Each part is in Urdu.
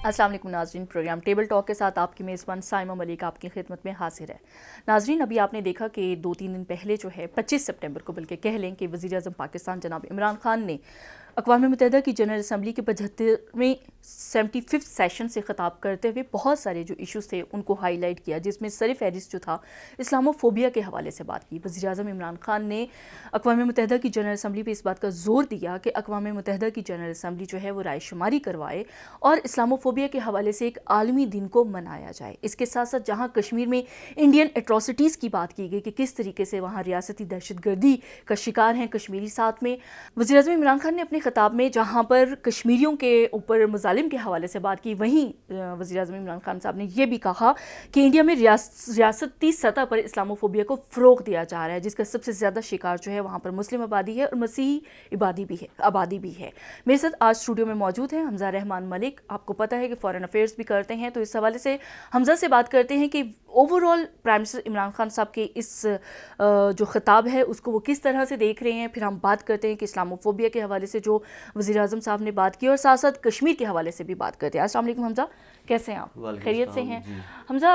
السلام علیکم ناظرین، پروگرام ٹیبل ٹاک کے ساتھ آپ کی میزبان سائمہ ملک آپ کی خدمت میں حاضر ہے۔ ناظرین، ابھی آپ نے دیکھا کہ 2-3 دن پہلے جو ہے 25 سپٹمبر کو بلکہ کہہ لیں کہ وزیر اعظم پاکستان جناب عمران خان نے اقوام متحدہ کی جنرل اسمبلی کے 75ویں 75 سیشن سے خطاب کرتے ہوئے بہت سارے جو ایشوز تھے ان کو ہائی لائٹ کیا، جس میں سر فہرست جو تھا اسلامو فوبیا کے حوالے سے بات کی۔ وزیر اعظم عمران خان نے اقوام متحدہ کی جنرل اسمبلی پہ اس بات کا زور دیا کہ اقوام متحدہ کی جنرل اسمبلی جو ہے وہ رائے شماری کروائے اور اسلامو فوبیا کے حوالے سے ایک عالمی دن کو منایا جائے۔ اس کے ساتھ ساتھ جہاں کشمیر میں انڈین ایٹراسٹیز کی بات کی گئی کہ کس طریقے سے وہاں ریاستی دہشت گردی کا شکار ہیں کشمیری، ساتھ میں وزیر اعظم عمران خان نے اپنے خطاب میں جہاں پر کشمیریوں کے اوپر مظالم کے حوالے سے بات کی، وہیں وزیر اعظم عمران خان صاحب نے یہ بھی کہا کہ انڈیا میں ریاستی سطح پر اسلامو فوبیا کو فروغ دیا جا رہا ہے، جس کا سب سے زیادہ شکار جو ہے وہاں پر مسلم آبادی ہے اور مسیحی آبادی بھی ہے۔ میرے ساتھ آج اسٹوڈیو میں موجود ہیں حمزہ رحمان ملک۔ آپ کو پتہ ہے کہ فارن افیئرز بھی کرتے ہیں، تو اس حوالے سے حمزہ سے بات کرتے ہیں کہ over all prime minister Imran Khan صاحب کے اس جو خطاب ہے اس کو وہ کس طرح سے دیکھ رہے ہیں، پھر ہم بات کرتے ہیں کہ اسلامو فوبیا کے حوالے سے جو وزیر اعظم صاحب نے بات کی اور ساتھ ساتھ کشمیر کے حوالے سے بھی بات کرتے ہیں۔ السلام علیکم حمزہ، کیسے ہیں آپ؟ خیریت سے ہیں؟ حمزہ،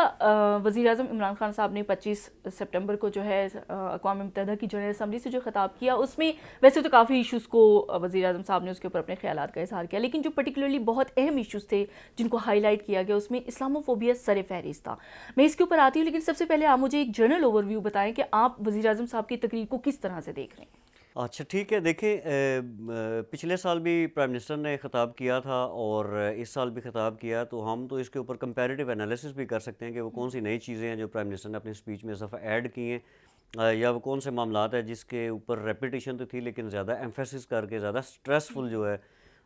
وزیر اعظم عمران خان صاحب نے 25 سپٹمبر کو جو ہے اقوام متحدہ کی جنرل اسمبلی سے جو خطاب کیا، اس میں ویسے تو کافی ایشوز کو وزیر اعظم صاحب نے اس کے اوپر اپنے خیالات کا اظہار کیا، لیکن جو پرٹیکولرلی بہت اہم ایشوز تھے جن کو ہائی لائٹ کیا گیا اس میں اسلامو فوبیا سر فہرست تھا۔ میں اس کے اوپر آتی ہوں، لیکن سب سے پہلے آپ مجھے ایک جنرل اوور ویو بتائیں کہ آپ وزیر اعظم صاحب کی تقریر کو کس طرح سے دیکھ رہے ہیں؟ اچھا ٹھیک ہے، دیکھیں پچھلے سال بھی پرائم منسٹر نے خطاب کیا تھا اور اس سال بھی خطاب کیا، تو ہم تو اس کے اوپر کمپیریٹیو انالیسس بھی کر سکتے ہیں کہ وہ کون سی نئی چیزیں ہیں جو پرائم منسٹر نے اپنی اسپیچ میں اضافہ ایڈ کی ہیں، یا وہ کون سے معاملات ہیں جس کے اوپر ریپیٹیشن تو تھی لیکن زیادہ ایمفیسس کر کے زیادہ سٹریسفل جو ہے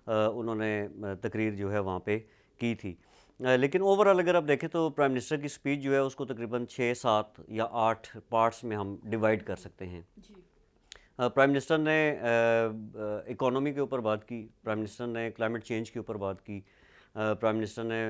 انہوں نے تقریر جو ہے وہاں پہ کی تھی۔ لیکن اوورآل اگر آپ دیکھیں تو پرائم منسٹر کی اسپیچ جو ہے اس کو تقریباً 6-7 یا 8 پارٹس میں ہم ڈیوائڈ کر سکتے ہیں۔ پرائم منسٹر نے اکانومی کے اوپر بات کی، پرائم منسٹر نے کلائمیٹ چینج کے اوپر بات کی، پرائم منسٹر نے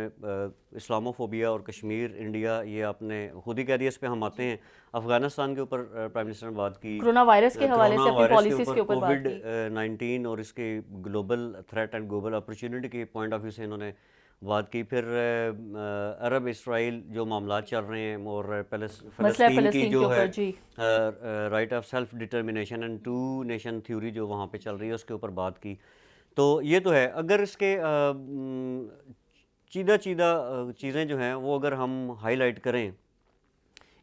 اسلامو فوبیا اور کشمیر انڈیا، یہ آپ نے خود ہی کہہ دیا، اس پہ ہم آتے ہیں۔ افغانستان کے اوپر پرائم منسٹر نے بات کی، کرونا وائرس کے حوالے سے اپنی پالیسیز کے اوپر بات کی، کووڈ-19 اور اس کے global threat and global opportunity کے پوائنٹ آف ویو سے انہوں نے بات کی۔ پھر عرب اسرائیل جو معاملات چل رہے ہیں اور فلسطین کی جو ہے right of self determination and two nation theory جو وہاں پہ چل رہی ہے اس کے اوپر بات کی۔ تو یہ تو ہے، اگر اس کے چیدہ چیزیں جو ہیں وہ اگر ہم ہائی لائٹ کریں،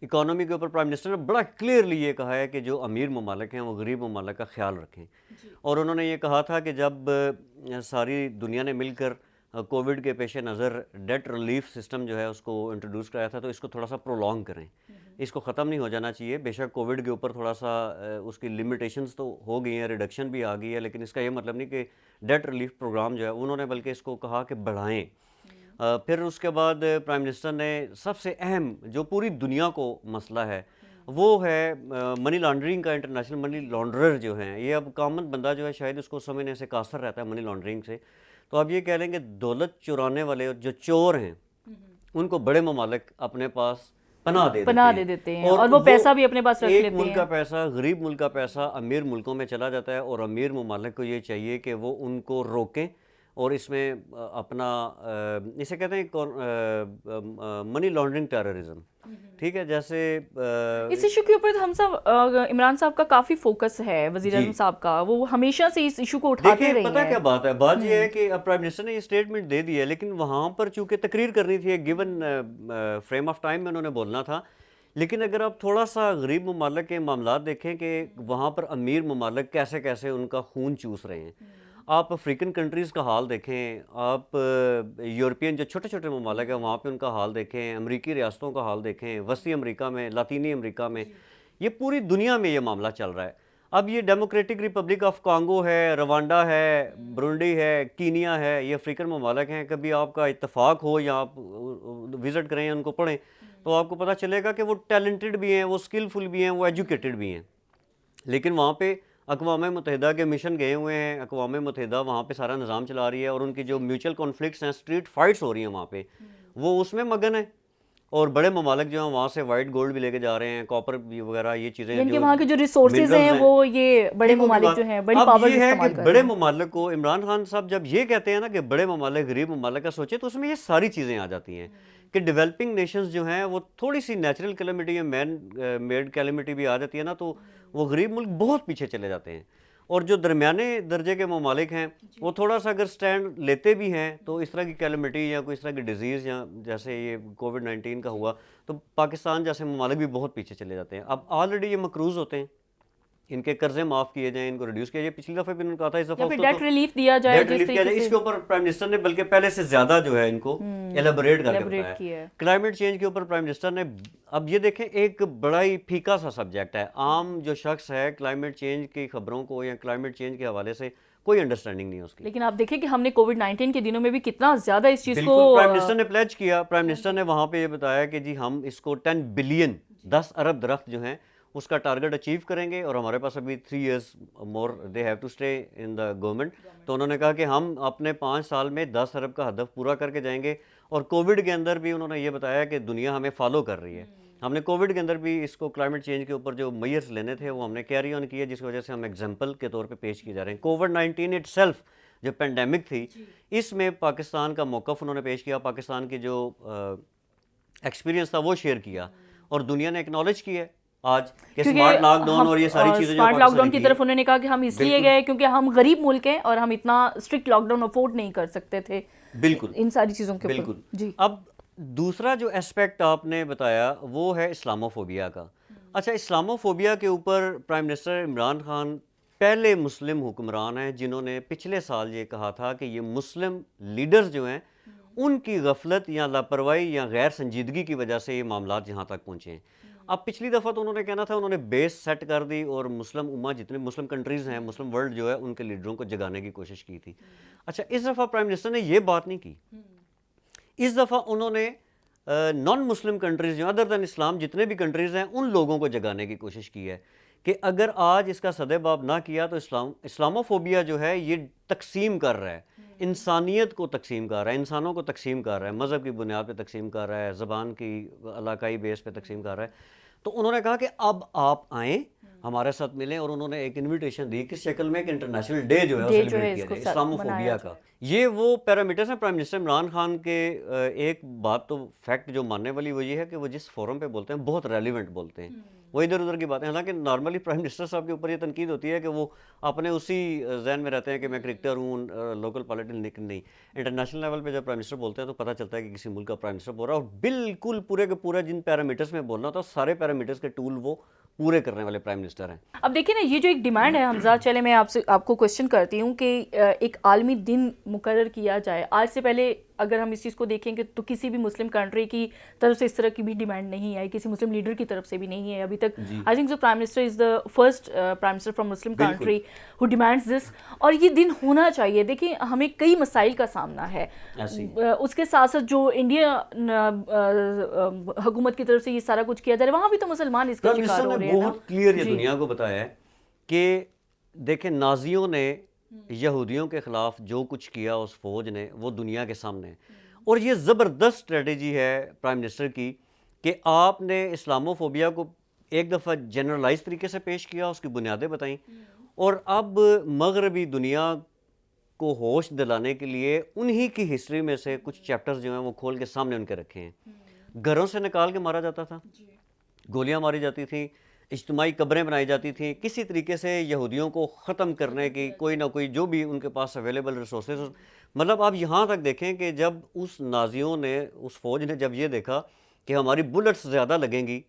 اکانومی کے اوپر پرائم منسٹر نے بڑا کلیئرلی یہ کہا ہے کہ جو امیر ممالک ہیں وہ غریب ممالک کا خیال رکھیں، اور انہوں نے یہ کہا تھا کہ جب ساری دنیا نے مل کر کووڈ کے پیش نظر ڈیٹ ریلیف سسٹم جو ہے اس کو انٹروڈیوس کرایا تھا، تو اس کو تھوڑا سا پرولونگ کریں، اس کو ختم نہیں ہو جانا چاہیے۔ بے شک کووڈ کے اوپر تھوڑا سا اس کی لمیٹیشنز تو ہو گئی ہیں، ریڈکشن بھی آ گئی ہے، لیکن اس کا یہ مطلب نہیں کہ ڈیٹ ریلیف پروگرام جو ہے انہوں نے بلکہ اس کو کہا کہ بڑھائیں۔ پھر اس کے بعد پرائم منسٹر نے سب سے اہم جو پوری دنیا کو مسئلہ ہے وہ ہے منی لانڈرنگ کا، انٹرنیشنل منی لانڈرر جو ہیں، یہ اب کامن بندہ جو ہے شاید اس کو سمجھنے سے قاصر رہتا ہے منی لانڈرنگ سے، تو اب یہ کہہ لیں کہ دولت چرانے والے جو چور ہیں ان کو بڑے ممالک اپنے پاس پناہ دے دیتے ہیں، اور وہ پیسہ بھی اپنے پاس رکھ لیتے ہیں۔ ایک ملک کا پیسہ، غریب ملک کا پیسہ امیر ملکوں میں چلا جاتا ہے، اور امیر ممالک کو یہ چاہیے کہ وہ ان کو روکیں اور اس میں اپنا اسے کہتے ہیں منی لانڈرنگ ٹیررزم، ٹھیک ہے۔ جیسے اس ایشو کے اوپر ہم سب عمران صاحب کا کافی فوکس ہے، وزیر اعظم صاحب کا، وہ ہمیشہ سے اس ایشو کو اٹھاتے رہے ہیں۔ پتہ کیا بات ہے، بات یہ ہے کہ پرائم منسٹر نے یہ اسٹیٹمنٹ دے دی ہے، لیکن وہاں پر چونکہ تقریر کرنی تھی، ایک گیون فریم آف ٹائم میں انہوں نے بولنا تھا، لیکن اگر آپ تھوڑا سا غریب ممالک کے معاملات دیکھیں کہ وہاں پر امیر ممالک کیسے کیسے ان کا خون چوس رہے ہیں، آپ افریقن کنٹریز کا حال دیکھیں، آپ یورپین جو چھوٹے چھوٹے ممالک ہیں وہاں پہ ان کا حال دیکھیں، امریکی ریاستوں کا حال دیکھیں، وسطی امریکہ میں، لاطینی امریکہ میں، یہ پوری دنیا میں یہ معاملہ چل رہا ہے۔ اب یہ ڈیموکریٹک ریپبلک آف کانگو ہے، روانڈا ہے، برونڈی ہے، کینیا ہے، یہ افریقن ممالک ہیں، کبھی آپ کا اتفاق ہو یا آپ وزٹ کریں ان کو پڑھیں تو آپ کو پتہ چلے گا کہ وہ ٹیلنٹڈ بھی ہیں، وہ اسکلفل بھی ہیں، وہ ایجوکیٹڈ بھی ہیں، لیکن وہاں پہ اقوام متحدہ کے مشن گئے ہوئے ہیں، اقوام متحدہ وہاں پہ سارا نظام چلا رہی ہے، اور ان کی جو میوچل کانفلکٹس ہیں، اسٹریٹ فائٹس ہو رہی ہیں وہاں پہ، وہ اس میں مگن ہے، اور بڑے ممالک جو ہیں وہاں سے وائٹ گولڈ بھی لے کے جا رہے ہیں, کاپر بھی وغیرہ, یہ چیزیں یعنی کہ وہاں کے جو ریسورسز ہیں وہ یہ بڑے ممالک جو ہیں بڑی پاور یہ ہے استعمال کہ کر بڑے رہے ہیں. ممالک کو, عمران خان صاحب جب یہ کہتے ہیں نا کہ بڑے ممالک غریب ممالک کا سوچے, تو اس میں یہ ساری چیزیں آ جاتی ہیں کہ ڈیولپنگ نیشنز جو ہیں وہ تھوڑی سی نیچرل کیلمٹی یا مین میڈ کیلمٹی بھی آ جاتی ہے نا, تو وہ غریب ملک بہت پیچھے چلے جاتے ہیں. اور جو درمیانے درجے کے ممالک ہیں وہ تھوڑا سا اگر سٹینڈ لیتے بھی ہیں تو اس طرح کی کیلمٹی یا کوئی اس طرح کی ڈیزیز یا جیسے یہ کووڈ-19 کا ہوا, تو پاکستان جیسے ممالک بھی بہت پیچھے چلے جاتے ہیں. اب آلریڈی یہ مقروض ہوتے ہیں, ان کے قرضے معاف کیے جائیں, ان کو ریڈیوس کیا جائے. پچھلی دفعہ بھی انہوں نے کہا تھا اس دفعہ یا پھر ڈیٹ ریلیف دیا جائے, ڈیٹ ریلیف کیا جائے. اس کے اوپر پرائم منسٹر نے بلکہ پہلے سے زیادہ جو ہے ان کو ایلیبوریٹ کر کے بتایا. کلائمیٹ چینج کے اوپر پرائم منسٹر نے, اب یہ دیکھیں ایک بڑا ہی پھیکا سا سبجیکٹ ہے. عام جو شخص ہے کلائمیٹ چینج کی خبروں کو یا کلائمیٹ چینج کے حوالے سے کوئی انڈرسٹینڈنگ نہیں ہے اس کی. لیکن آپ دیکھیں کہ ہم نے کووڈ-19 کے دنوں میں بھی کتنا زیادہ اس چیز کو پرائم منسٹر نے پلیج کیا. پرائم منسٹر نے وہاں پہ یہ بتایا کہ جی ہم اس کو 10 بلین 10 ارب درخت جو ہیں اس کا ٹارگٹ اچیو کریں گے, اور ہمارے پاس ابھی 3 years more they have to stay in the government. تو انہوں نے کہا کہ ہم اپنے 5 سال میں 10 ارب کا ہدف پورا کر کے جائیں گے. اور کووڈ کے اندر بھی انہوں نے یہ بتایا کہ دنیا ہمیں فالو کر رہی ہے. ہم نے کووڈ کے اندر بھی اس کو کلائمیٹ چینج کے اوپر جو میئرز لینے تھے وہ ہم نے کیری آن کیے, جس کی وجہ سے ہم ایگزامپل کے طور پہ پیش کیے جا رہے ہیں. کووڈ-19 اٹ سیلف جو پینڈیمک تھی, اس میں پاکستان کا موقف انہوں نے پیش کیا, پاکستان کی جو ایکسپیرینس تھا وہ شیئر کیا, اور دنیا نے ایکنالج کیا ہے آج کہ اسمارٹ لاک ڈاؤن اور یہ ساری چیزیں جو اسمارٹ لاک ڈاؤن کی طرف انہوں نے کہا کہ ہم اس لیے گئے کیونکہ ہم غریب ملک ہیں اور ہم اتنا اسٹرکٹ لاک ڈاؤن افورڈ نہیں کر سکتے تھے. بالکل ان ساری چیزوں کے اوپر. بالکل. جی اب دوسرا جو اسپیکٹ آپ نے بتایا وہ ہے اسلاموفوبیا کا. اچھا, اسلاموفوبیا کے اوپر پرائم منسٹر عمران خان پہلے مسلم حکمران ہیں جنہوں نے پچھلے سال یہ کہا تھا کہ یہ مسلم لیڈرز جو ہیں ان کی غفلت یا لاپرواہی یا غیر سنجیدگی کی وجہ سے یہ معاملات یہاں تک پہنچے ہیں. اب پچھلی دفعہ تو انہوں نے کہنا تھا, انہوں نے بیس سیٹ کر دی اور مسلم امہ جتنے مسلم کنٹریز ہیں, مسلم ورلڈ جو ہے, ان کے لیڈروں کو جگانے کی کوشش کی تھی. اچھا, اس دفعہ پرائم منسٹر نے یہ بات نہیں کی. اس دفعہ انہوں نے نان مسلم کنٹریز جو ادر دین اسلام جتنے بھی کنٹریز ہیں ان لوگوں کو جگانے کی کوشش کی ہے کہ اگر آج اس کا سدے باب نہ کیا تو اسلاموفوبیا جو ہے یہ تقسیم کر رہا ہے, انسانیت کو تقسیم کر رہا ہے, انسانوں کو تقسیم کر رہا ہے, مذہب کی بنیاد پہ تقسیم کر رہا ہے, زبان کی علاقائی بیس پہ تقسیم کر رہا ہے. تو انہوں نے کہا کہ اب آپ آئیں ہمارے ساتھ ملیں, اور انہوں نے ایک انویٹیشن دی کس شکل میں کہ انٹرنیشنل ڈے جو ہے سیلیبریٹ کیا جائے اسلاموفوبیا کا. یہ وہ پیرامیٹرز ہیں پرائم منسٹر عمران خان کے. ایک بات تو فیکٹ جو ماننے والی وہ یہ ہے کہ وہ جس فورم پہ بولتے ہیں بہت ریلیونٹ بولتے ہیں, وہ ادھر ادھر کی باتیں. حالانکہ نارملی پرائم منسٹر صاحب کے اوپر یہ تنقید ہوتی ہے کہ وہ اپنے اسی ذہن میں رہتے ہیں کہ میں کرکٹر ہوں, لوکل پالیٹکس نہیں. انٹرنیشنل لیول پہ جب پرائم منسٹر بولتے ہیں تو پتہ چلتا ہے کہ کسی ملک کا پرائم منسٹر بول رہا ہے, اور بالکل پورے کے پورے جن پیرامیٹرز میں بولنا ہوتا ہے سارے پیرامیٹرز کے ٹول وہ پورے کرنے والے پرائم منسٹر ہیں. اب دیکھیں نا, یہ جو ایک ڈیمانڈ ہے حمزہ, چلے میں آپ کو کوشچن کرتی ہوں کہ ایک عالمی دن مقرر کیا جائے. آج سے پہلے اگر ہم اس چیز کو دیکھیں کہ تو کسی بھی مسلم کنٹری کی طرف سے اس طرح کی بھی ڈیمانڈ نہیں آئی, کسی مسلم لیڈر کی طرف سے بھی نہیں ہے ابھی تک. I think prime minister is the first prime minister from Muslim country who demands this, اور یہ دن ہونا چاہیے. دیکھیں ہمیں کئی مسائل کا سامنا ہے, اس کے ساتھ ساتھ جو انڈیا حکومت کی طرف سے یہ سارا کچھ کیا جا رہا ہے وہاں بھی تو مسلمان اس کا شکار ہو رہے ہیں. بہت کلیئر یہ دنیا کو بتایا ہے کہ دیکھیں نازیوں نے یہودیوں کے خلاف جو کچھ کیا اس فوج نے وہ دنیا کے سامنے, اور یہ زبردست اسٹریٹجی ہے پرائم منسٹر کی کہ آپ نے اسلاموفوبیا کو ایک دفعہ جنرلائز طریقے سے پیش کیا, اس کی بنیادیں بتائیں, اور اب مغربی دنیا کو ہوش دلانے کے لیے انہی کی ہسٹری میں سے کچھ چیپٹرز جو ہیں وہ کھول کے سامنے ان کے رکھے ہیں. گھروں سے نکال کے مارا جاتا تھا, گولیاں ماری جاتی تھیں, اجتماعی قبریں بنائی جاتی تھیں, کسی طریقے سے یہودیوں کو ختم کرنے کی کوئی نہ کوئی جو بھی ان کے پاس اویلیبل ریسورسز. مطلب آپ یہاں تک دیکھیں کہ جب اس نازیوں نے, اس فوج نے جب یہ دیکھا کہ ہماری بلٹس زیادہ لگیں گی,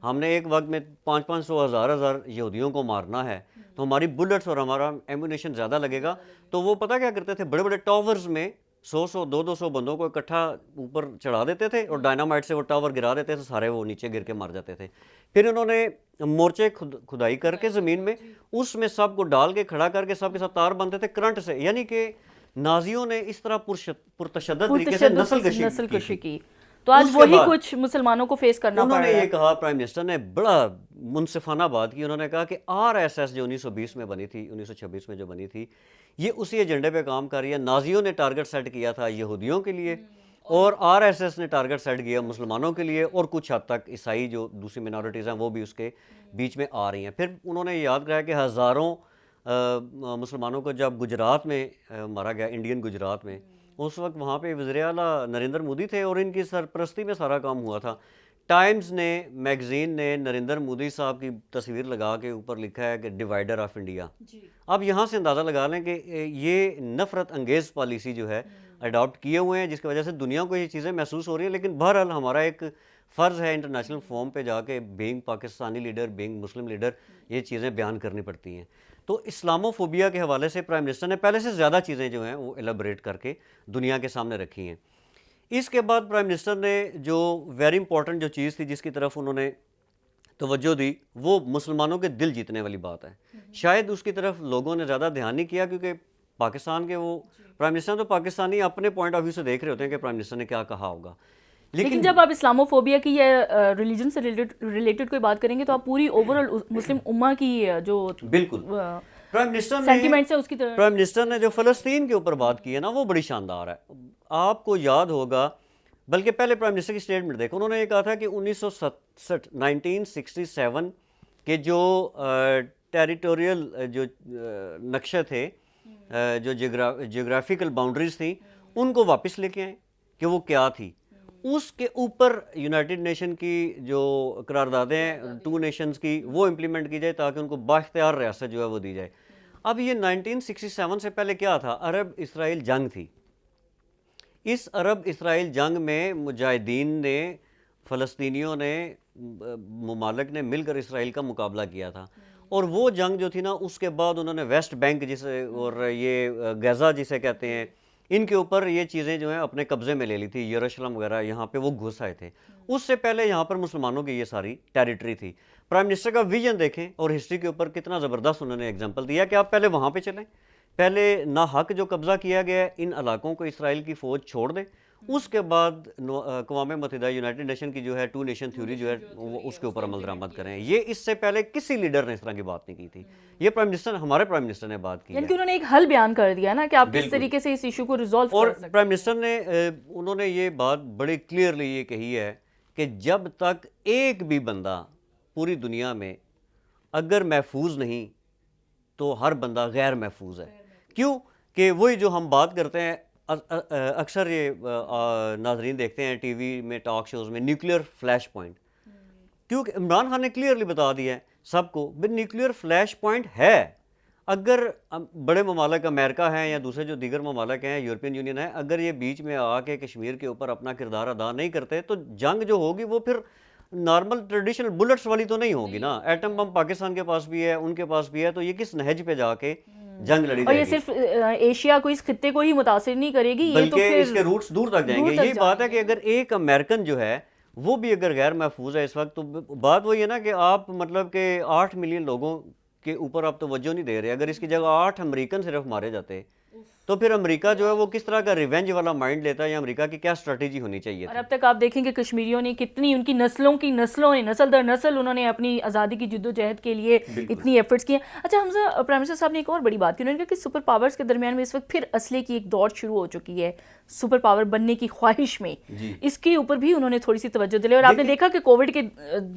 ہم نے ایک وقت میں 500 ہزار یہودیوں کو مارنا ہے, تو ہماری بلٹس اور ہمارا ایمونیشن زیادہ لگے گا, تو وہ پتہ کیا کرتے تھے, بڑے بڑے ٹاورز میں 100 200 بندوں کو اکٹھا اوپر چڑھا دیتے تھے اور ڈائنامائٹ سے وہ ٹاور گرا دیتے تھے, سارے وہ نیچے گر کے مر جاتے تھے. پھر انہوں نے مورچے کھدائی کر کے زمین میں اس میں سب کو ڈال کے کھڑا کر کے سب کے ساتھ تار بنتے تھے کرنٹ سے. یعنی کہ نازیوں نے اس طرح پرتشدد طریقے سے نسل کشی کی. تو آج وہی کچھ مسلمانوں کو فیس کرنا پڑ رہا ہے. انہوں نے یہ کہا, پرائم منسٹر نے بڑا منصفانہ بات کی, انہوں نے کہا کہ RSS جو 1920 میں بنی تھی, 1926 میں جو بنی تھی, یہ اسی ایجنڈے پہ کام کر رہی ہے. نازیوں نے ٹارگٹ سیٹ کیا تھا یہودیوں کے لیے, اور آر ایس ایس نے ٹارگٹ سیٹ کیا مسلمانوں کے لیے، اور کچھ حد تک عیسائی جو دوسری منارٹیز ہیں وہ بھی اس کے بیچ میں آ رہی ہیں۔ پھر انہوں نے یاد کرایا کہ ہزاروں مسلمانوں کو جب گجرات میں مارا گیا، انڈین گجرات میں، اس وقت وہاں پہ وزیر اعلیٰ نریندر مودی تھے اور ان کی سرپرستی میں سارا کام ہوا تھا۔ ٹائمز نے، میگزین نے نریندر مودی صاحب کی تصویر لگا کے اوپر لکھا ہے کہ ڈیوائڈر آف انڈیا۔ اب یہاں سے اندازہ لگا لیں کہ یہ نفرت انگیز پالیسی جو ہے اڈاپٹ کیے ہوئے ہیں، جس کی وجہ سے دنیا کو یہ چیزیں محسوس ہو رہی ہیں۔ لیکن بہرحال ہمارا ایک فرض ہے انٹرنیشنل فورم پہ جا کے، بینگ پاکستانی لیڈر، بینگ مسلم لیڈر، یہ چیزیں بیان کرنی پڑتی ہیں۔ تو اسلامو فوبیا کے حوالے سے پرائم منسٹر نے پہلے سے زیادہ چیزیں جو ہیں وہ ایلیبریٹ کر کے دنیا کے سامنے رکھی ہیں۔ اس کے بعد پرائم منسٹر نے جو ویری امپورٹنٹ جو چیز تھی جس کی طرف انہوں نے توجہ دی، وہ مسلمانوں کے دل جیتنے والی بات ہے۔ شاید اس کی طرف لوگوں نے زیادہ دھیان نہیں کیا، کیونکہ پاکستان کے وہ پرائم منسٹر تو پاکستانی اپنے پوائنٹ آف ویو سے دیکھ رہے ہوتے ہیں کہ پرائم منسٹر نے کیا کہا ہوگا۔ لیکن جب آپ اسلامو فوبیا کی یا ریلیجن سے ریلیٹڈ کوئی بات کریں گے تو آپ پوری اوور آل مسلم امہ کی جو بالکل پرائم سینٹیمنٹس ہیں اس کی طرف پرائم منسٹر نے جو فلسطین کے اوپر بات کی ہے نا، وہ بڑی شاندار ہے۔ آپ کو یاد ہوگا، بلکہ پہلے پرائم منسٹر کی اسٹیٹمنٹ دیکھو، انہوں نے یہ کہا تھا کہ 1967 کے جو ٹیریٹوریل جو نقشے تھے، جو جغرافیکل باؤنڈریز تھیں، ان کو واپس لے کے آئیں کہ وہ کیا تھی۔ اس کے اوپر یونائٹڈ نیشن کی جو قراردادیں ہیں 2 نیشنز کی، وہ امپلیمنٹ کی جائے تاکہ ان کو بااختیار ریاست جو ہے وہ دی جائے۔ اب یہ 1967 سے پہلے کیا تھا؟ عرب اسرائیل جنگ تھی۔ اس عرب اسرائیل جنگ میں مجاہدین نے، فلسطینیوں نے، ممالک نے مل کر اسرائیل کا مقابلہ کیا تھا، اور وہ جنگ جو تھی نا، اس کے بعد انہوں نے ویسٹ بینک جسے اور یہ غزہ جسے کہتے ہیں، ان کے اوپر یہ چیزیں جو ہیں اپنے قبضے میں لے لی تھی، یروشلم وغیرہ، یہاں پہ وہ گھس آئے تھے۔ اس سے پہلے یہاں پر مسلمانوں کی یہ ساری ٹیریٹری تھی۔ پرائم منسٹر کا ویژن دیکھیں اور ہسٹری کے اوپر کتنا زبردست انہوں نے اگزامپل دیا کہ آپ پہلے وہاں پہ چلیں، پہلے ناحق جو قبضہ کیا گیا ہے ان علاقوں کو اسرائیل کی فوج چھوڑ دیں، اس کے بعد اقوام متحدہ یونائٹڈ نیشن کی جو ہے 2 نیشن تھیوری جو ہے وہ اس کے اوپر عمل درآمد کریں۔ یہ اس سے پہلے کسی لیڈر نے اس طرح کی بات نہیں کی تھی۔ یہ پرائم منسٹر، ہمارے پرائم منسٹر نے بات کی ہے، یعنی کہ انہوں نے ایک حل بیان کر دیا نا کہ آپ کس طریقے سے اس ایشو کو ریزالو اور کر سکتے پرائم منسٹر نے انہوں نے یہ بات بڑی کلیئرلی یہ کہی ہے کہ جب تک ایک بھی بندہ پوری دنیا میں اگر محفوظ نہیں تو ہر بندہ غیر محفوظ ہے۔ کیوں کہ وہی جو ہم بات کرتے ہیں، اکثر یہ ناظرین دیکھتے ہیں ٹی وی میں، ٹاک شوز میں، نیوکلیئر فلیش پوائنٹ، کیونکہ عمران خان نے کلیئرلی بتا دیا ہے سب کو، نیوکلیئر فلیش پوائنٹ ہے۔ اگر بڑے ممالک امریکہ ہیں یا دوسرے جو دیگر ممالک ہیں، یورپین یونین ہے، اگر یہ بیچ میں آ کے کشمیر کے اوپر اپنا کردار ادا نہیں کرتے تو جنگ جو ہوگی وہ پھر نارمل ٹریڈیشنل بلٹس والی تو نہیں ہوگی نا۔ ایٹم بم پاکستان کے پاس بھی ہے، ان کے پاس بھی ہے، تو یہ کس نہج پہ جا کے جنگ لڑی اور جائے یہ گی؟ صرف ایشیا کو، اس خطے کو ہی متاثر نہیں کرے گی، یہ تو بلکہ پھر اس کے روٹس دور تک جائیں گے۔ یہی بات ہے کہ اگر ایک امریکن جو ہے وہ بھی اگر غیر محفوظ ہے اس وقت، تو بات وہی ہے نا کہ آپ مطلب کہ 8 ملین لوگوں کے اوپر آپ توجہ نہیں دے رہے۔ اگر اس کی جگہ 8 امریکن صرف مارے جاتے تو پھر امریکہ جو ہے وہ کس طرح کا ریونج والا مائنڈ لیتا ہے، یا امریکہ کی کیا اسٹریٹجی ہونی چاہیے اور تھی؟ اب تک آپ دیکھیں کہ کشمیریوں نے کتنی، ان کی نسلوں نے نسل در نسل انہوں نے اپنی آزادی کی جد و جہد کے لیے اتنی ایفرٹس کیے۔ اچھا حمزہ، پرائم منسٹر صاحب نے ایک اور بڑی بات کی، انہوں نے کہا کہ سپر پاورز کے درمیان میں اس وقت پھر اسلحے کی ایک دوڑ شروع ہو چکی ہے، سپر پاور بننے کی خواہش میں، اس کے اوپر بھی انہوں نے تھوڑی سی توجہ دلائی۔ اور آپ نے دیکھا کہ کووڈ کے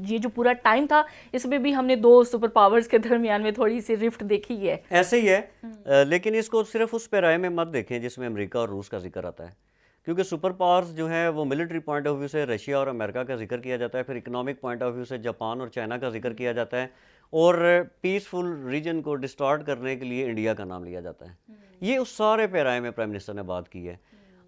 یہ جو پورا ٹائم تھا، اس میں بھی ہم نے 2 سپر پاورز کے درمیان میں تھوڑی سی رفٹ دیکھی ہے۔ ایسے ہی ہے، لیکن اس کو صرف اس پیرائے میں مت دیکھیں جس میں امریکہ اور روس کا ذکر آتا ہے، کیونکہ سپر پاورز جو ہیں وہ ملٹری پوائنٹ آف ویو سے رشیا اور امریکہ کا ذکر کیا جاتا ہے، پھر اکنامک پوائنٹ آف ویو سے جاپان اور چائنا کا ذکر کیا جاتا ہے، اور پیسفل ریجن کو ڈسٹارٹ کرنے کے لیے انڈیا کا نام لیا جاتا ہے۔ یہ اس سارے پیرائے میں پرائم منسٹر نے بات کی ہے۔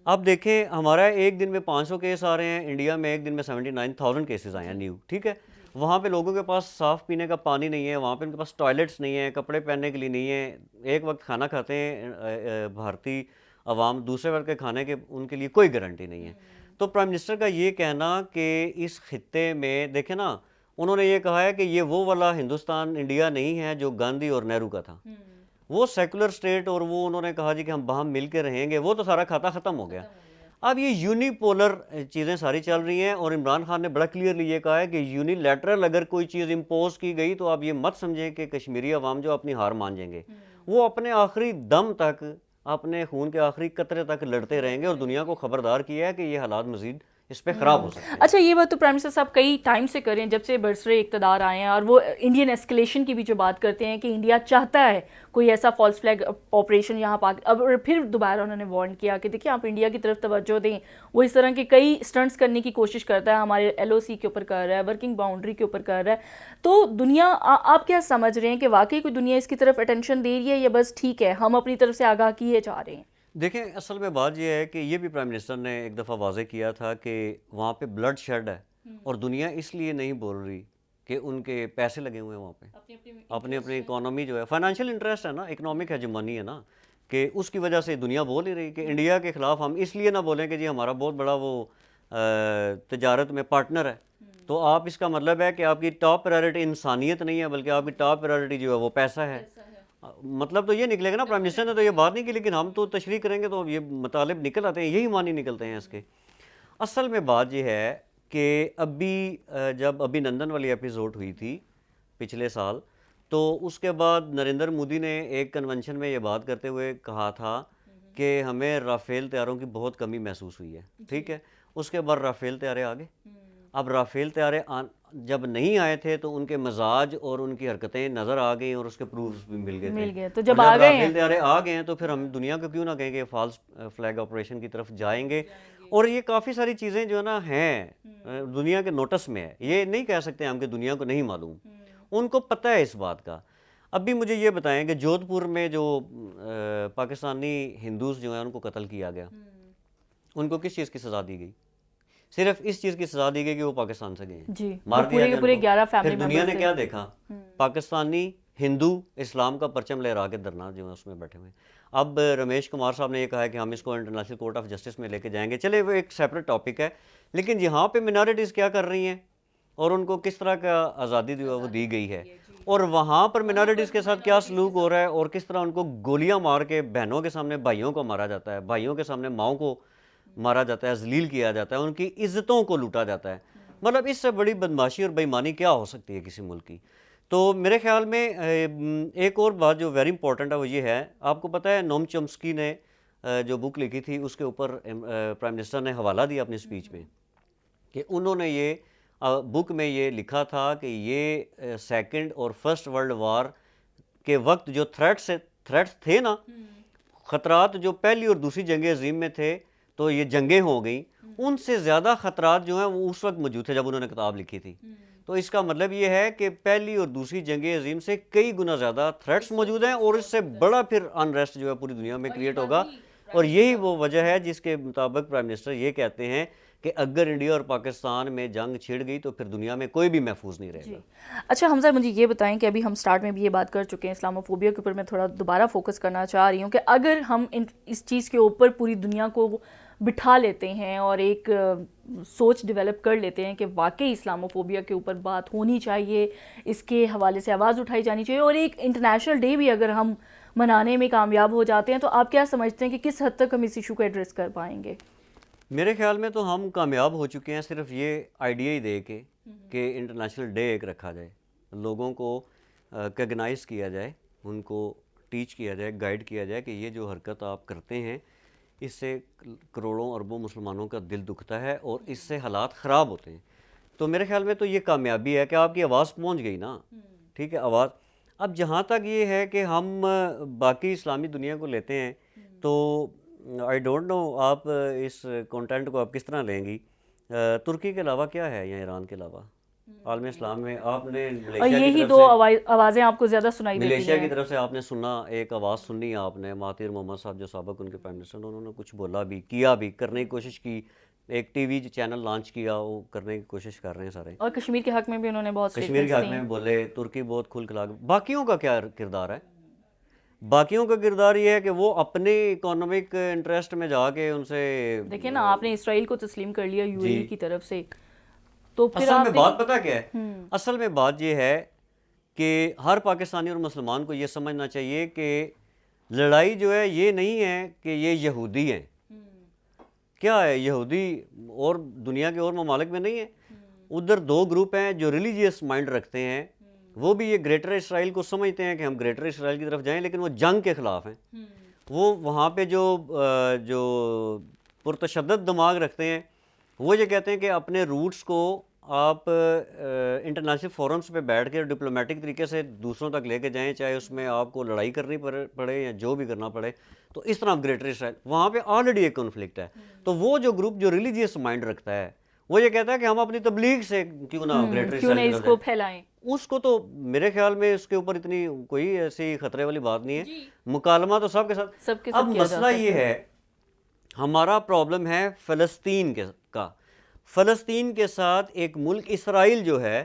اب دیکھیں، ہمارا ایک دن میں 500 کیس آ رہے ہیں، انڈیا میں ایک دن میں 79,000 کیسز آئے ہیں نیو، ٹھیک ہے؟ وہاں پہ لوگوں کے پاس صاف پینے کا پانی نہیں ہے، وہاں پہ ان کے پاس ٹوائلٹس نہیں ہیں، کپڑے پہننے کے لیے نہیں ہیں، ایک وقت کھانا کھاتے ہیں بھارتی عوام، دوسرے وقت کے کھانے کے ان کے لیے کوئی گارنٹی نہیں ہے۔ تو پرائم منسٹر کا یہ کہنا کہ اس خطے میں دیکھیں نا، انہوں نے یہ کہا ہے کہ یہ وہ والا ہندوستان انڈیا نہیں ہے جو گاندھی اور نہرو کا تھا، وہ سیکولر اسٹیٹ، اور وہ انہوں نے کہا جی کہ ہم باہم مل کے رہیں گے، وہ تو سارا کھاتا ختم ہو گیا۔ اب یہ یونی پولر چیزیں ساری چل رہی ہیں، اور عمران خان نے بڑا کلیئرلی یہ کہا ہے کہ یونی لیٹرل اگر کوئی چیز امپوز کی گئی تو آپ یہ مت سمجھیں کہ کشمیری عوام جو اپنی ہار مان جائیں گے، وہ اپنے آخری دم تک اپنے خون کے آخری قطرے تک لڑتے رہیں گے اور دنیا کو خبردار کیا ہے کہ یہ حالات مزید اس پہ خراب ہو سکتے ہیں. اچھا یہ بات تو پرائم منسٹر صاحب کئی ٹائم سے کریں جب سے برسرے اقتدار آئے ہیں، اور وہ انڈین ایسکلیشن کی بھی جو بات کرتے ہیں کہ انڈیا چاہتا ہے کوئی ایسا فالس فلیگ آپریشن یہاں اب پھر دوبارہ انہوں نے وارن کیا کہ دیکھیں آپ انڈیا کی طرف توجہ دیں، وہ اس طرح کے کئی اسٹنٹس کرنے کی کوشش کرتا ہے، ہمارے ایل او سی کے اوپر کر رہا ہے، ورکنگ باؤنڈری کے اوپر کر رہا ہے. تو دنیا آپ کیا سمجھ رہے ہیں کہ واقعی کوئی دنیا اس کی طرف اٹینشن دے رہی ہے یا بس ٹھیک ہے ہم اپنی طرف سے آگاہ کیے جا رہے ہیں؟ دیکھیں اصل میں بات یہ ہے کہ یہ بھی پرائم منسٹر نے ایک دفعہ واضح کیا تھا کہ وہاں پہ بلڈ شیڈ ہے اور دنیا اس لیے نہیں بول رہی کہ ان کے پیسے لگے ہوئے ہیں وہاں پہ، اپنی اکانومی جو ہے فائنینشیل انٹرسٹ ہے نا، اکنامک ہیجمونی ہے نا، کہ اس کی وجہ سے دنیا بول ہی رہی کہ انڈیا کے خلاف ہم اس لیے نہ بولیں کہ جی ہمارا بہت بڑا وہ تجارت میں پارٹنر ہے. تو آپ اس کا مطلب ہے کہ آپ کی ٹاپ پرائیورٹی انسانیت نہیں ہے بلکہ آپ کی ٹاپ پرائیورٹی جو ہے وہ پیسہ ہے. مطلب تو یہ نکلے گا نا، پرائم منسٹر نے تو یہ بات نہیں کی لیکن ہم تو تشریح کریں گے تو یہ مطالب نکل آتے ہیں، یہی معنی نکلتے ہیں اس کے. اصل میں بات یہ ہے کہ ابھی جب ابھی نندن والی ایپیسوڈ ہوئی تھی پچھلے سال، تو اس کے بعد نریندر مودی نے ایک کنونشن میں یہ بات کرتے ہوئے کہا تھا کہ ہمیں رافیل طیاروں کی بہت کمی محسوس ہوئی ہے. ٹھیک ہے، اس کے بعد رافیل طیارے آ گئے. اب رافیل طیارے جب نہیں آئے تھے تو ان کے مزاج اور ان کی حرکتیں نظر آ گئیں اور اس کے پروفز بھی مل گئے تھے. تو جب آ گئے رافیل طیارے آ گئے ہیں تو پھر ہم دنیا کو کیوں نہ کہیں کہ فالس فلیگ آپریشن کی طرف جائیں گے. اور یہ کافی ساری چیزیں جو ہے نا ہیں دنیا کے نوٹس میں ہے، یہ نہیں کہہ سکتے ہم کہ دنیا کو نہیں معلوم، ان کو پتہ ہے اس بات کا. اب بھی مجھے یہ بتائیں کہ جودھ پور میں جو پاکستانی ہندوز جو ہیں ان کو قتل کیا گیا، ان کو کس چیز کی سزا دی گئی؟ صرف اس چیز کی سزا دی گئی کہ وہ پاکستان سے گئے ہیں. جی، مار دیا گیا. پورے 11 فیملی پھر دنیا نے کیا دیکھا؟ پاکستانی ہندو اسلام کا پرچم لہرا کے دھرنا جو ہے اس میں بیٹھے ہوئے ہیں. اب رمیش کمار صاحب نے یہ کہا ہے کہ ہم اس کو انٹرنیشنل کورٹ آف جسٹس میں لے کے جائیں گے. چلے وہ ایک سیپریٹ ٹاپک ہے، لیکن یہاں پہ منارٹیز کیا کر رہی ہیں اور ان کو کس طرح کا آزادی جو ہے وہ دی گئی ہے، اور وہاں پر منارٹیز کے ساتھ کیا سلوک ہو رہا ہے اور کس طرح ان کو گولیاں مار کے بہنوں کے سامنے بھائیوں کو مارا جاتا ہے، بھائیوں کے سامنے ماؤں کو مارا جاتا ہے، ذلیل کیا جاتا ہے، ان کی عزتوں کو لوٹا جاتا ہے. مطلب اس سے بڑی بدماشی اور بےایمانی کیا ہو سکتی ہے کسی ملک کی؟ تو میرے خیال میں ایک اور بات جو ویری امپورٹنٹ ہے وہ یہ ہے، آپ کو پتہ ہے نوم چومسکی نے جو بک لکھی تھی اس کے اوپر پرائم منسٹر نے حوالہ دیا اپنی اسپیچ میں کہ انہوں نے یہ بک میں یہ لکھا تھا کہ یہ سیکنڈ اور فرسٹ ورلڈ وار کے وقت جو تھریٹس تھے نا، خطرات جو پہلی اور دوسری جنگ عظیم میں تھے تو یہ جنگیں ہو گئیں، ان سے زیادہ خطرات جو ہیں وہ اس وقت موجود تھے جب انہوں نے کتاب لکھی تھی. تو اس کا مطلب یہ ہے کہ پہلی اور دوسری جنگ عظیم سے کئی گنا زیادہ تھریٹس موجود ہیں اور اس سے بڑا پھر انریسٹ جو ہے پوری دنیا میں کریٹ ہوگا. اور یہی وہ وجہ ہے جس کے مطابق پرائم منسٹر یہ کہتے ہیں کہ اگر انڈیا اور پاکستان میں جنگ چھڑ گئی تو پھر دنیا میں کوئی بھی محفوظ نہیں رہے گا. اچھا حمزہ مجھے یہ بتائیں کہ ابھی ہم سٹارٹ میں بھی یہ بات کر چکے ہیں اسلاموفوبیا کے اوپر، میں تھوڑا دوبارہ فوکس کرنا چاہ رہی ہوں کہ اگر ہم اس چیز کے اوپر پوری دنیا کو بٹھا لیتے ہیں اور ایک سوچ ڈیولپ کر لیتے ہیں کہ واقعی اسلاموفوبیا کے اوپر بات ہونی چاہیے، اس کے حوالے سے آواز اٹھائی جانی چاہیے، اور ایک انٹرنیشنل ڈے بھی اگر ہم منانے میں کامیاب ہو جاتے ہیں، تو آپ کیا سمجھتے ہیں کہ کس حد تک ہم اس ایشو کو ایڈریس کر پائیں گے؟ میرے خیال میں تو ہم کامیاب ہو چکے ہیں صرف یہ آئیڈیا ہی دے کے کہ انٹرنیشنل ڈے ایک رکھا جائے، لوگوں کو کیگنائز کیا جائے، ان کو ٹیچ کیا جائے، گائیڈ کیا جائے کہ یہ جو حرکت آپ کرتے ہیں اس سے کروڑوں اربوں مسلمانوں کا دل دکھتا ہے اور اس سے حالات خراب ہوتے ہیں. تو میرے خیال میں تو یہ کامیابی ہے کہ آپ کی آواز پہنچ گئی نا. ٹھیک ہے، آواز. اب جہاں تک یہ ہے کہ ہم باقی اسلامی دنیا کو لیتے ہیں تو آئی ڈونٹ نو آپ اس کانٹینٹ کو آپ کس طرح لیں گی. ترکی کے علاوہ کیا ہے یا ایران کے علاوہ عالم اسلام میں؟ آپ نے اور یہی دو آوازیں آپ کو زیادہ سنائی دیتی ہیں. ملیشیا کی طرف سے آپ نے سنا، ایک آواز سنی آپ نے، مہاتیر محمد صاحب جو سابق ان کے پرائم منسٹر، انہوں نے کچھ بولا بھی، کیا بھی، کرنے کی کوشش کی، ایک ٹی وی چینل لانچ کیا، وہ کرنے کی کوشش کر رہے ہیں سارے. اور کشمیر کے حق میں بھی انہوں نے بہت کشمیر کے حق میں بولے، ترکی بہت کھل کھلا. باقیوں کا کیا کردار ہے؟ باقیوں کا کردار یہ ہے کہ وہ اپنے اکانومک انٹرسٹ میں جا کے ان سے دیکھیں نا، آپ نے اسرائیل کو تسلیم کر لیا یو اے ای کی طرف سے. تو پھر اصل میں بات پتہ کیا ہے؟ اصل میں بات یہ ہے کہ ہر پاکستانی اور مسلمان کو یہ سمجھنا چاہیے کہ لڑائی جو ہے یہ نہیں ہے کہ یہ یہودی ہیں. کیا ہے یہودی اور دنیا کے اور ممالک میں نہیں ہے. ادھر دو گروپ ہیں جو ریلیجیس مائنڈ رکھتے ہیں، وہ بھی یہ گریٹر اسرائیل کو سمجھتے ہیں کہ ہم گریٹر اسرائیل کی طرف جائیں، لیکن وہ جنگ کے خلاف ہیں. وہ وہاں پہ جو پرتشدد دماغ رکھتے ہیں وہ یہ کہتے ہیں کہ اپنے روٹس کو آپ انٹرنیشنل فورمز پہ بیٹھ کے ڈپلومیٹک طریقے سے دوسروں تک لے کے جائیں، چاہے اس میں آپ کو لڑائی کرنی پڑے یا جو بھی کرنا پڑے، تو اس طرح گریٹر اسرائیل وہاں پہ آلریڈی ایک کنفلکٹ ہے. تو وہ جو گروپ جو ریلیجیس مائنڈ رکھتا ہے وہ یہ کہتا ہے کہ ہم اپنی تبلیغ سے کیوں نہ گریٹر کیوں نہیں اسرائیل اس کو پھیلائیں. اس کو تو میرے خیال میں اس کے اوپر اتنی کوئی ایسی خطرے والی بات نہیں ہے. مکالمہ تو سب کے ساتھ. سب کے اب ساتھ کیا جا مسئلہ یہ سکتا ہے، ہمارا پرابلم ہے فلسطین کا. فلسطین کے ساتھ ایک ملک اسرائیل جو ہے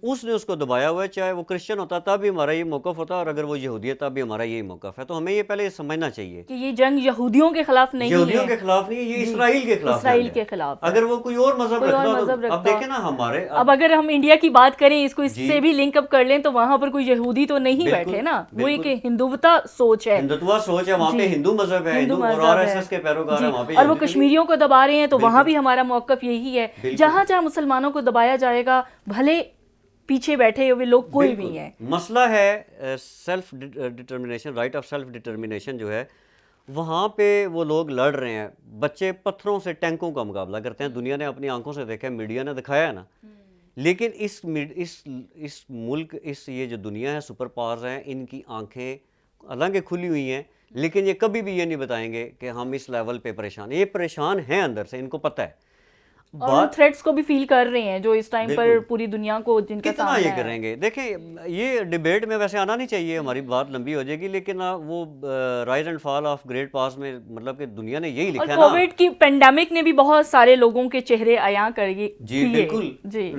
اس نے اس کو دبایا ہوا ہے، چاہے وہ کرسچن ہوتا تب بھی ہمارا یہ موقف ہوتا، اور اگر وہ یہودی ہے تب بھی ہمارا یہی موقف ہے. تو ہمیں یہ پہلے یہ سمجھنا چاہیے کہ یہ جنگ یہودیوں کے خلاف نہیں ہے، یہودیوں کے خلاف نہیں ہے، یہ اسرائیل کے خلاف اسرائیل جنگ ہے. کے خلاف ہے. اگر وہ کوئی اور مذہب کوئی اور رکھتا مذہب تو اب رکھتا. دیکھیں نا ہمارے اب اگر ہم انڈیا کی بات کریں، اس کو اس سے بھی لنک اپ کر لیں تو وہاں پر کوئی یہودی تو نہیں بیٹھے نا، وہ ایک ہندوتا سوچ ہے، ہندوتوا سوچ ہے، وہاں پہ ہندو مذہب ہے، ہندو اور آر ایس ایس کے پیروکار ہیں وہاں پہ، اور وہ کشمیریوں کو دبا رہے ہیں. تو وہاں بھی ہمارا موقف یہی ہے، جہاں جہاں مسلمانوں کو دبایا جائے گا بھلے پیچھے بیٹھے ہوئے لوگ کوئی بھی ہیں. مسئلہ ہے self determination, right of self determination جو ہے وہاں پہ وہ لوگ لڑ رہے ہیں. بچے پتھروں سے ٹینکوں کا مقابلہ کرتے ہیں. دنیا نے اپنی آنکھوں سے دیکھا ہے، میڈیا نے دکھایا ہے نا. لیکن اس ملک، یہ جو دنیا ہے، سپر پاورز ہیں، ان کی آنکھیں حالانکہ کھلی ہوئی ہیں، لیکن یہ کبھی بھی یہ نہیں بتائیں گے کہ ہم اس لیول پہ پریشان ہیں. یہ پریشان ہیں اندر سے، ان کو پتہ ہے. اور تھریٹس کو بھی فیل کر رہے ہیں جو اس ٹائم پر پوری دنیا کو جن کا کتنا یہ کریں گے. دیکھیں یہ ڈیبیٹ میں ویسے آنا نہیں چاہیے، ہماری بات لمبی ہو جائے گی، لیکن وہ rise and fall of great pass میں مطلب کہ دنیا نے یہی لکھا ہے نا. اور کووڈ کی پینڈیمک نے بھی بہت سارے لوگوں کے چہرے عیاں کر گئے. جی بالکل،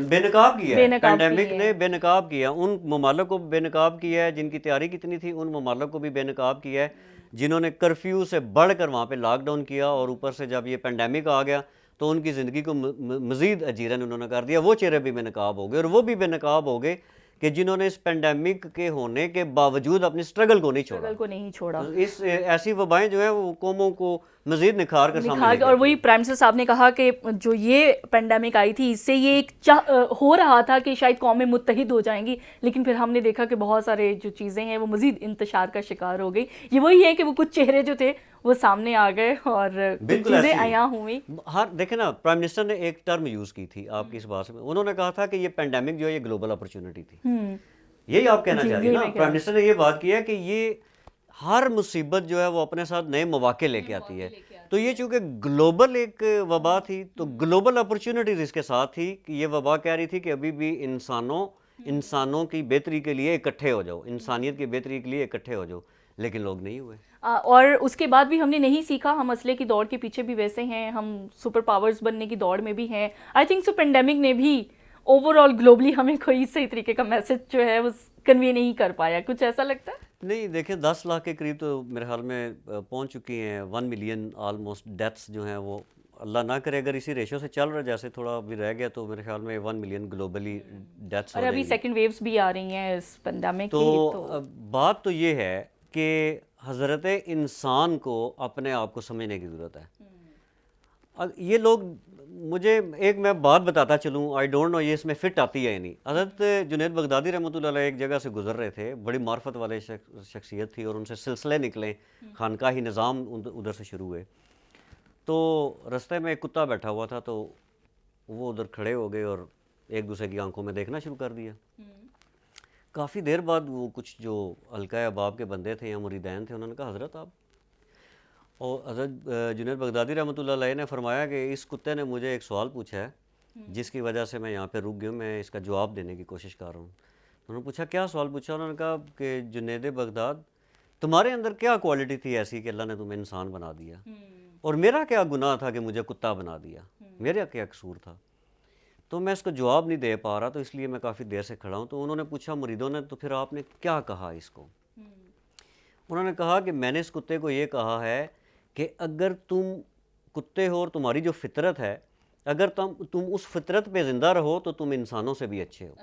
بے نقاب کیا ہے پینڈیمک نے، بے نقاب کیا. ان ممالک کو بے نقاب کیا ہے جن کی تیاری کتنی تھی، ان ممالک کو بھی بے نقاب کیا ہے جنہوں نے کرفیو سے بڑھ کر وہاں پہ لاک ڈاؤن کیا، اور اوپر سے جب یہ پینڈیمک آ گیا تو ان کی زندگی کو مزید اجیرن انہوں نے کر دیا. وہ چہرے بھی بے نقاب ہو گئے، اور وہ بھی بے نقاب ہو گئے کہ جنہوں نے اس پینڈیمک کے ہونے کے باوجود اپنی سٹرگل کو نہیں چھوڑا. اس ایسی وبائیں جو ہیں وہ قوموں کو مزید نکھار کر سامنے. اور وہی پرائم منسٹر صاحب نے کہا کہ جو یہ پینڈیمک آئی تھی اس سے یہ ایک ہو رہا تھا کہ شاید قومیں متحد ہو جائیں گی، لیکن پھر ہم نے دیکھا کہ بہت سارے جو چیزیں ہیں وہ مزید انتشار کا شکار ہو گئی. یہ وہی ہے کہ وہ کچھ چہرے جو تھے وہ سامنے آ گئے اور چیزیں عیاں ہوئیں. دیکھیں نا، پرائم منسٹر نے ایک ٹرم یوز کی تھی آپ کی اس بات میں، انہوں نے کہا تھا کہ یہ پینڈیمک جو ہے یہ گلوبل اپرچونٹی تھی. یہی آپ کہنا چاہ رہی ہیں نا. پرائم منسٹر نے یہ بات کی ہے کہ یہ ہر مصیبت جو ہے وہ اپنے ساتھ نئے مواقع لے کے آتی ہے. تو یہ چونکہ گلوبل ایک وبا تھی تو گلوبل اپرچونٹیز اس کے ساتھ تھی کہ یہ وبا کہہ رہی تھی کہ ابھی بھی انسانوں کی بہتری کے لیے اکٹھے ہو جاؤ، انسانیت کی بہتری کے لیے اکٹھے ہو جاؤ، لیکن لوگ نہیں ہوئے. اور اس کے بعد بھی ہم نے نہیں سیکھا. ہم اسلحے کی دوڑ کے پیچھے بھی ویسے ہیں، ہم سپر پاورز بننے کی دوڑ میں بھی ہیں. آئی تھنک سو پینڈیمک نے بھی اوور آل گلوبلی ہمیں کوئی صحیح طریقے کا میسج جو ہے وہ کنوے نہیں کر پایا. کچھ ایسا لگتا ہے؟ نہیں، دیکھیں 10 لاکھ کے قریب تو میرے خیال میں پہنچ چکی ہیں. 1 ملین آلموسٹ ڈیتھس جو ہیں وہ اللہ نہ کرے اگر اسی ریشو سے چل رہا جیسے تھوڑا بھی رہ گیا تو میرے خیال میں 1 ملین گلوبلی ڈیتھس ہو اور جائیں ابھی گی. سیکنڈ ویوز بھی آ رہی ہیں اس پینڈیمک کی. تو بات تو یہ ہے کہ حضرت انسان کو اپنے آپ کو سمجھنے کی ضرورت ہے. یہ لوگ مجھے میں بات بتاتا چلوں، آئی ڈونٹ نو یہ اس میں فٹ آتی ہے یا نہیں. حضرت جنید بغدادی رحمۃ اللہ علیہ ایک جگہ سے گزر رہے تھے، بڑی معرفت والے شخصیت تھی اور ان سے سلسلے نکلے، خانقاہی نظام ادھر سے شروع ہوئے. تو رستے میں ایک کتا بیٹھا ہوا تھا تو وہ ادھر کھڑے ہو گئے اور ایک دوسرے کی آنکھوں میں دیکھنا شروع کر دیا. کافی دیر بعد وہ کچھ جو حلقہ احباب کے بندے تھے یا مریدین تھے انہوں نے کہا حضرت آپ، اور حضرت جنید بغدادی رحمۃ اللہ علیہ نے فرمایا کہ اس کتے نے مجھے ایک سوال پوچھا ہے جس کی وجہ سے میں یہاں پہ رک گیا ہوں، میں اس کا جواب دینے کی کوشش کر رہا ہوں. انہوں نے پوچھا کیا سوال پوچھا؟ انہوں نے کہا کہ جنید بغداد تمہارے اندر کیا کوالٹی تھی ایسی کہ اللہ نے تمہیں انسان بنا دیا، اور میرا کیا گناہ تھا کہ مجھے کتا بنا دیا، میرا کیا قصور تھا؟ تو میں اس کو جواب نہیں دے پا رہا، تو اس لیے میں کافی دیر سے کھڑا ہوں. تو انہوں نے پوچھا مریدوں نے تو پھر آپ نے کیا کہا اس کو؟ انہوں نے کہا کہ میں نے اس کتے کو یہ کہا ہے کہ اگر تم کتے ہو اور تمہاری جو فطرت ہے، اگر تم اس فطرت پہ زندہ رہو تو تم انسانوں سے بھی اچھے ہو،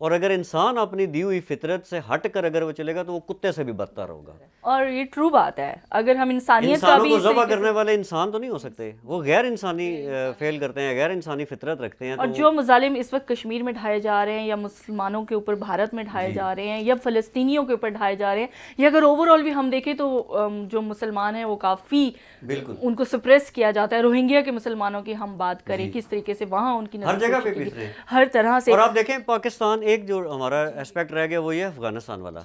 اور اگر انسان اپنی دی ہوئی فطرت سے ہٹ کر اگر وہ چلے گا تو وہ کتے سے بھی بدتر ہوگا. اور یہ ٹرو بات ہے. اگر ہم انسانیت کا انسانوں بھی کو ذبح کرنے والے انسان تو نہیں ہو سکتے, وہ غیر انسانی فیل کرتے ہیں, غیر انسانی فطرت رکھتے ہیں. اور جو مظالم اس وقت کشمیر میں ڈھائے جا رہے ہیں یا مسلمانوں کے اوپر بھارت میں ڈھائے جا رہے ہیں یا فلسطینیوں کے اوپر ڈھائے جا رہے ہیں, یا اگر اوور آل بھی ہم دیکھیں تو جو مسلمان ہیں وہ کافی ان کو سپریس کیا جاتا ہے. روہنگیا کے مسلمانوں کی ہم بات کریں کس طریقے سے وہاں ان کی ہر جگہ پہ پیس رہے ہیں, ہر طرح سے. اور آپ دیکھیں پاکستان ایک جو ہمارا اسپیکٹ رہ گیا وہ یہ افغانستان والا.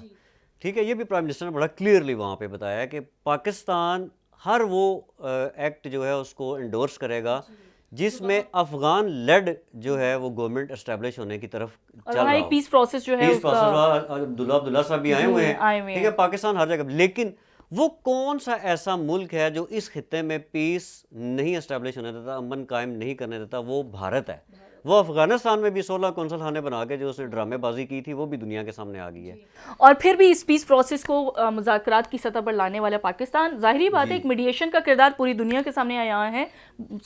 ٹھیک ہے, یہ بھی پرائم منسٹر نے بڑا کلیئرلی وہاں پہ بتایا ہے کہ پاکستان ہر وہ ایکٹ جو ہے اس کو انڈورس کرے گا جس میں افغان لیڈ جو ہے وہ گورنمنٹ اسٹیبلش ہونے کی طرف چل رہا ہو. پیس پروسیس جو ہے پیس پروسیس عبداللہ صاحب بھی آئے ہوئے ہیں. ٹھیک ہے, پاکستان ہر جگہ, لیکن وہ کون سا ایسا ملک ہے جو اس خطے میں پیس نہیں اسٹیبلش ہونے دیتا, امن قائم نہیں کرنے دیتا؟ وہ بھارت ہے. وہ افغانستان میں بھی 16 کونسل خانے بنا کے جو اس نے ڈرامے بازی کی تھی وہ بھی دنیا کے سامنے آ گئی ہے. اور پھر بھی اس پیس پروسیس کو مذاکرات کی سطح پر لانے والا پاکستان, ظاہری بات ہے ایک میڈیشن کا کردار پوری دنیا کے سامنے آیا ہے.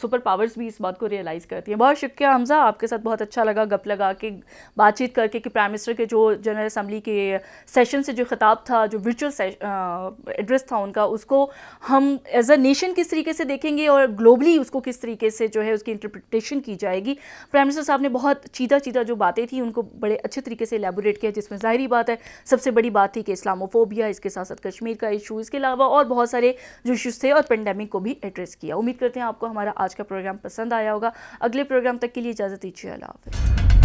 سپر پاورز بھی اس بات کو ریئلائز کرتی ہیں. بہت شکریہ حمزہ, آپ کے ساتھ بہت اچھا لگا گپ لگا کے, بات چیت کر کے کہ پرائم منسٹر کے جو جنرل اسمبلی کے سیشن سے جو خطاب تھا, جو ورچوئل ایڈریس تھا ان کا, اس کو ہم ایز اے نیشن کس طریقے سے دیکھیں گے اور گلوبلی اس کو کس طریقے سے جو ہے اس کی انٹرپریٹیشن کی جائے گی. پرائم منسٹر صاحب نے بہت چیدہ جو باتیں تھیں ان کو بڑے اچھے طریقے سے ایلیبوریٹ کیا, جس میں ظاہری بات ہے سب سے بڑی بات تھی کہ اسلاموفوبیا, اس کے ساتھ ساتھ کشمیر کا ایشو, اس کے علاوہ اور بہت سارے جو ایشوز تھے, اور پینڈیمک کو بھی ایڈریس کیا. امید کرتے ہیں آپ کو ہمارا آج کا پروگرام پسند آیا ہوگا. اگلے پروگرام تک کے لیے اجازت دیجیے, اللہ حافظ.